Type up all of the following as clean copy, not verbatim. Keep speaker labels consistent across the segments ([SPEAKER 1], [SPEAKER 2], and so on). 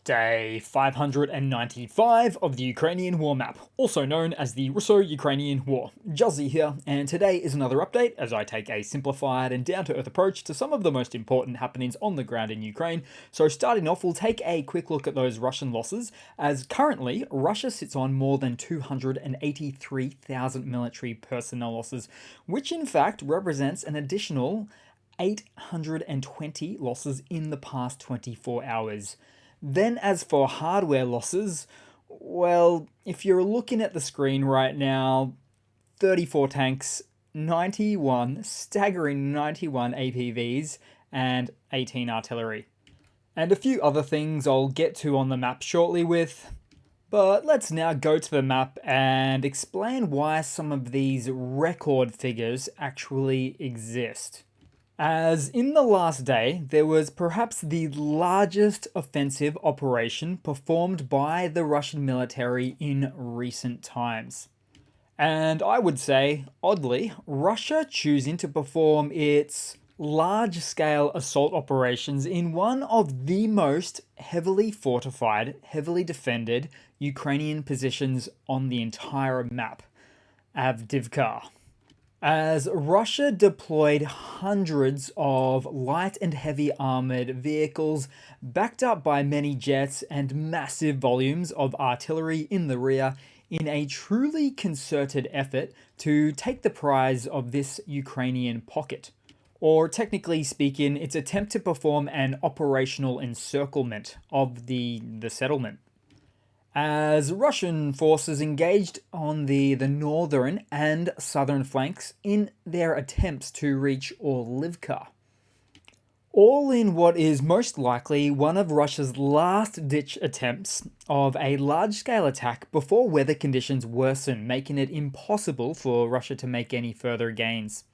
[SPEAKER 1] Day 595 of the Ukrainian War Map, also known as the Russo-Ukrainian War. Juzzy here, and today is another update as I take a simplified and down-to-earth approach to some of the most important happenings on the ground in Ukraine. So starting off, we'll take a quick look at those Russian losses, as currently Russia sits on more than 283,000 military personnel losses, which in fact represents an additional 820 losses in the past 24 hours. Then as for hardware losses, well, if you're looking at the screen right now, 34 tanks, staggering 91 APVs, and 18 artillery. And a few other things I'll get to on the map shortly but let's now go to the map and explain why some of these record figures actually exist. As in the last day, there was perhaps the largest offensive operation performed by the Russian military in recent times. And I would say, oddly, Russia choosing to perform its large-scale assault operations in one of the most heavily fortified, heavily defended Ukrainian positions on the entire map, Avdiivka. As Russia deployed hundreds of light and heavy armored vehicles, backed up by many jets and massive volumes of artillery in the rear, in a truly concerted effort to take the prize of this Ukrainian pocket. Or technically speaking, its attempt to perform an operational encirclement of the settlement. As Russian forces engaged on the northern and southern flanks in their attempts to reach Orlivka. All in what is most likely one of Russia's last-ditch attempts of a large-scale attack before weather conditions worsen, making it impossible for Russia to make any further gains.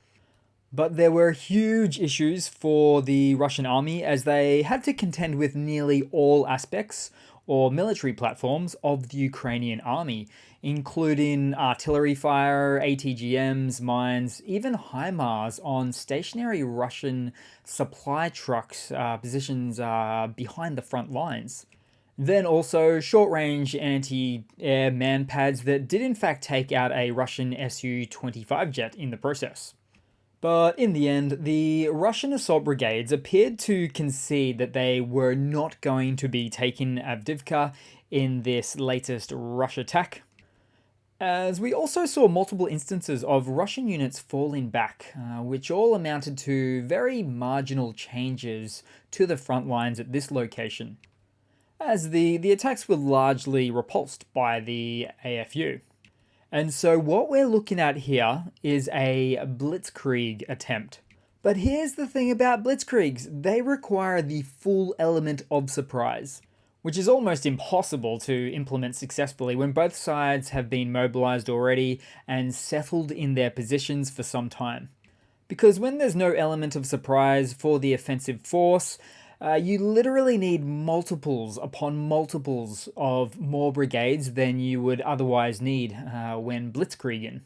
[SPEAKER 1] But there were huge issues for the Russian army as they had to contend with nearly all aspects or military platforms of the Ukrainian army, including artillery fire, ATGMs, mines, even HIMARS on stationary Russian supply trucks positions behind the front lines. Then also short-range anti-air man-pads that did in fact take out a Russian Su-25 jet in the process. But in the end, the Russian assault brigades appeared to concede that they were not going to be taking Avdiivka in this latest Rush attack. As we also saw multiple instances of Russian units falling back, which all amounted to very marginal changes to the front lines at this location, as the attacks were largely repulsed by the AFU. And so what we're looking at here is a blitzkrieg attempt. But here's the thing about blitzkriegs, they require the full element of surprise, which is almost impossible to implement successfully when both sides have been mobilized already and settled in their positions for some time. Because when there's no element of surprise for the offensive force, you literally need multiples upon multiples of more brigades than you would otherwise need when blitzkrieging.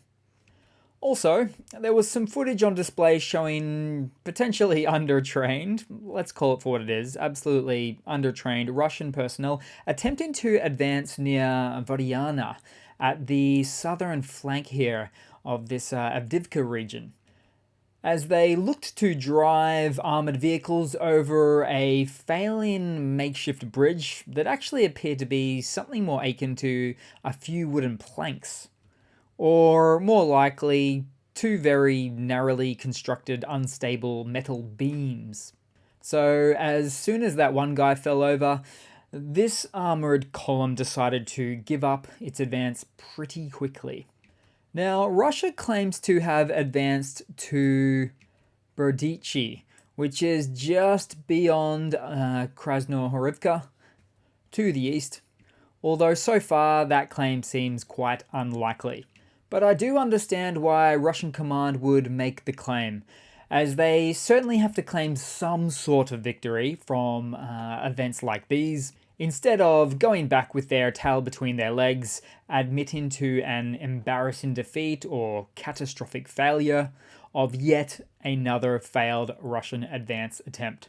[SPEAKER 1] Also, there was some footage on display showing potentially undertrained, let's call it for what it is, absolutely undertrained Russian personnel attempting to advance near Vodyana at the southern flank here of this Avdiivka region, as they looked to drive armoured vehicles over a failing makeshift bridge that actually appeared to be something more akin to a few wooden planks, or more likely, two very narrowly constructed unstable metal beams. So as soon as that one guy fell over, this armoured column decided to give up its advance pretty quickly. Now, Russia claims to have advanced to Berdichi, which is just beyond Krasnohorivka, to the east, although so far that claim seems quite unlikely. But I do understand why Russian command would make the claim, as they certainly have to claim some sort of victory from events like these, instead of going back with their tail between their legs, admitting to an embarrassing defeat or catastrophic failure of yet another failed Russian advance attempt.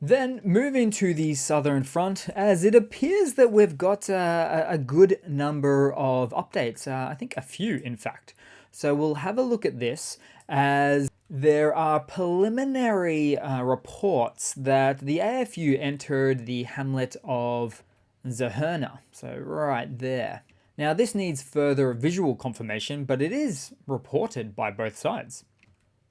[SPEAKER 1] Then moving to the southern front, as it appears that we've got a good number of updates, I think a few in fact. So we'll have a look at this, as there are preliminary reports that the AFU entered the hamlet of Zaherna, so right there. Now this needs further visual confirmation, but it is reported by both sides.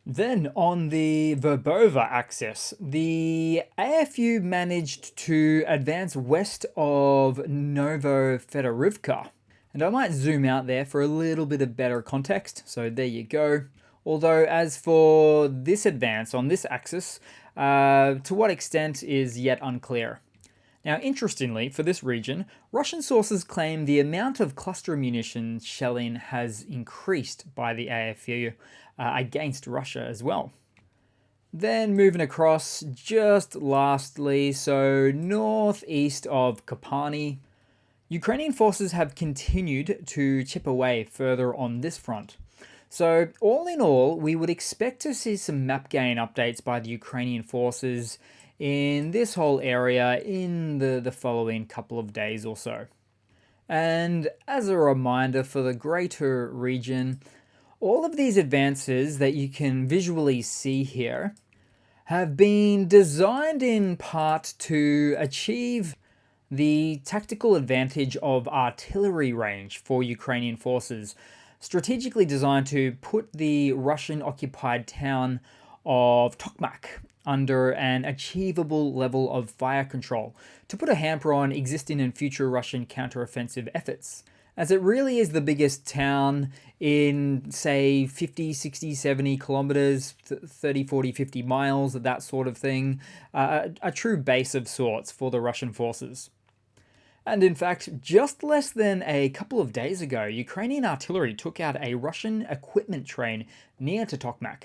[SPEAKER 1] Then on the Verbova axis, the AFU managed to advance west of Novofedorivka. And I might zoom out there for a little bit of better context, so there you go. Although as for this advance on this axis, to what extent is yet unclear. Now, interestingly, for this region, Russian sources claim the amount of cluster munition shelling has increased by the AFU against Russia as well. Then moving across, just lastly, so northeast of Kopani, Ukrainian forces have continued to chip away further on this front. So all in all, we would expect to see some map gain updates by the Ukrainian forces in this whole area in the following couple of days or so. And as a reminder for the greater region, all of these advances that you can visually see here have been designed in part to achieve the tactical advantage of artillery range for Ukrainian forces, strategically designed to put the Russian-occupied town of Tokmak under an achievable level of fire control to put a hamper on existing and future Russian counteroffensive efforts, as it really is the biggest town in, say, 50, 60, 70 kilometers, 30, 40, 50 miles, that sort of thing, a true base of sorts for the Russian forces. And in fact, just less than a couple of days ago, Ukrainian artillery took out a Russian equipment train near to Tokmak,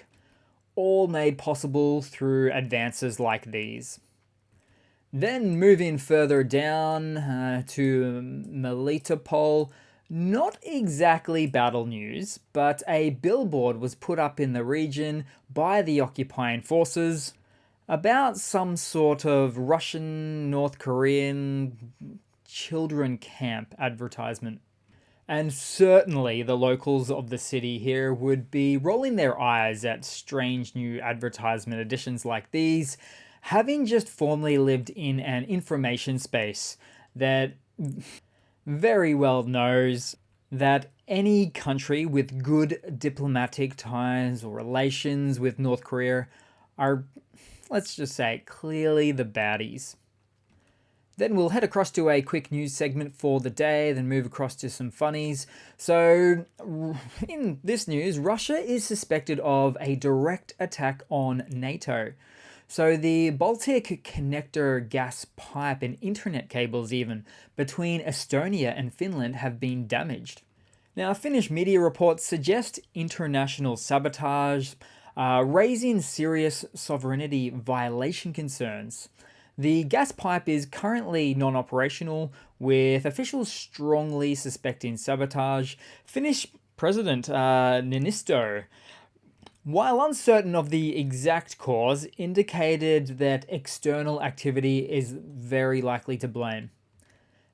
[SPEAKER 1] all made possible through advances like these. Then moving further down to Melitopol, not exactly battle news, but a billboard was put up in the region by the occupying forces about some sort of Russian, North Korean children camp advertisement. And certainly the locals of the city here would be rolling their eyes at strange new advertisement editions like these, having just formerly lived in an information space that very well knows that any country with good diplomatic ties or relations with North Korea are, let's just say, clearly the baddies. Then we'll head across to a quick news segment for the day, then move across to some funnies. So, in this news, Russia is suspected of a direct attack on NATO. So the Baltic connector gas pipe and internet cables even between Estonia and Finland have been damaged. Now, Finnish media reports suggest international sabotage, raising serious sovereignty violation concerns. The gas pipe is currently non-operational, with officials strongly suspecting sabotage. Finnish President Niinisto, while uncertain of the exact cause, indicated that external activity is very likely to blame.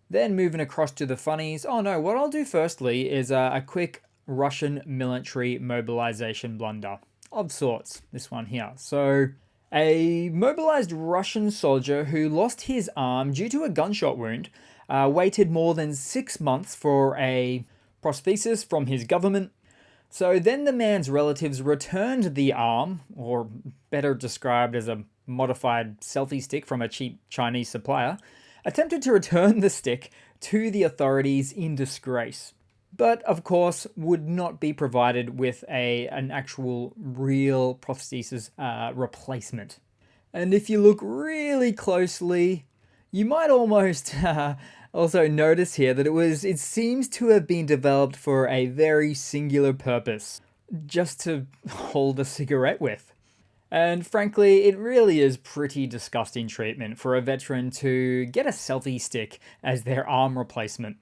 [SPEAKER 1] Then moving across to the funnies. Oh no, what I'll do firstly is a quick Russian military mobilization blunder of sorts, this one here. So, a mobilized Russian soldier who lost his arm due to a gunshot wound waited more than 6 months for a prosthesis from his government. So then the man's relatives returned the arm, or better described as a modified selfie stick from a cheap Chinese supplier, attempted to return the stick to the authorities in disgrace, but of course would not be provided with an actual real prosthesis replacement. And if you look really closely, you might almost also notice here that it seems to have been developed for a very singular purpose, just to hold a cigarette with. And frankly, it really is pretty disgusting treatment for a veteran to get a selfie stick as their arm replacement.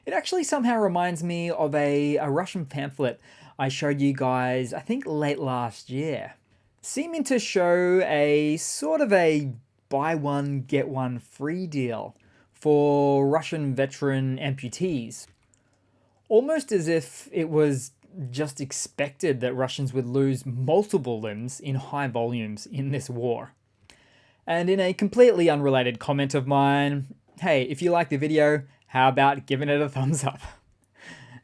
[SPEAKER 1] It actually somehow reminds me of a Russian pamphlet I showed you guys, I think late last year, seeming to show a sort of a buy one, get one free deal for Russian veteran amputees. Almost as if it was just expected that Russians would lose multiple limbs in high volumes in this war. And in a completely unrelated comment of mine, hey, if you like the video, how about giving it a thumbs up?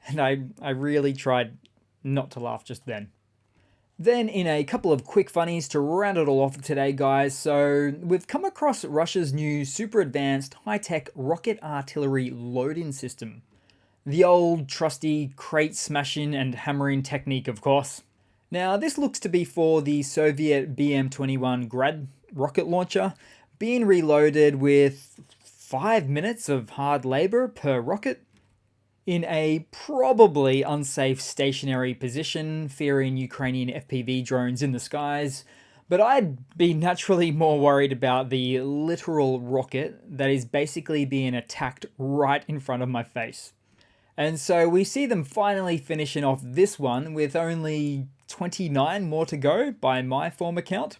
[SPEAKER 1] And I really tried not to laugh just then. Then in a couple of quick funnies to round it all off today, guys. So we've come across Russia's new super advanced high-tech rocket artillery loading system. The old trusty crate smashing and hammering technique, of course. Now this looks to be for the Soviet BM-21 Grad rocket launcher, being reloaded with 5 minutes of hard labor per rocket in a probably unsafe stationary position, fearing Ukrainian FPV drones in the skies. But I'd be naturally more worried about the literal rocket that is basically being attacked right in front of my face. And so we see them finally finishing off this one with only 29 more to go by my former count.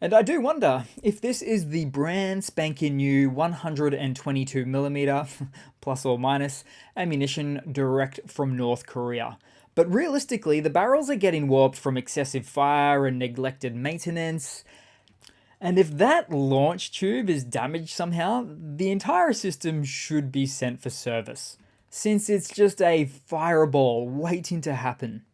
[SPEAKER 1] And I do wonder if this is the brand spanking new 122mm plus or minus ammunition direct from North Korea. But realistically, the barrels are getting warped from excessive fire and neglected maintenance. And if that launch tube is damaged somehow, the entire system should be sent for service, since it's just a fireball waiting to happen.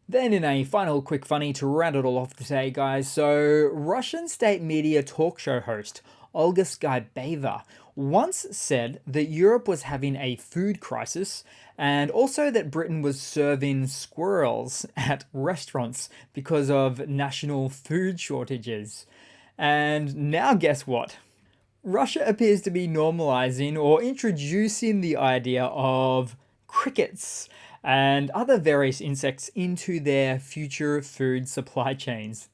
[SPEAKER 1] Then in a final quick funny to round it all off today, guys, so Russian state media talk show host Olga Skybeva once said that Europe was having a food crisis and also that Britain was serving squirrels at restaurants because of national food shortages. And now guess what? Russia appears to be normalizing or introducing the idea of crickets and other various insects into their future food supply chains.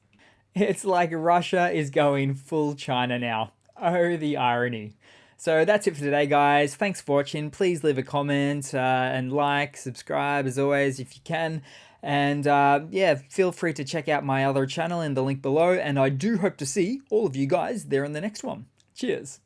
[SPEAKER 1] It's like Russia is going full China now. Oh, the irony. So that's it for today, guys. Thanks for watching. Please leave a comment and like, subscribe as always if you can. And yeah, feel free to check out my other channel in the link below. And I do hope to see all of you guys there in the next one. Cheers.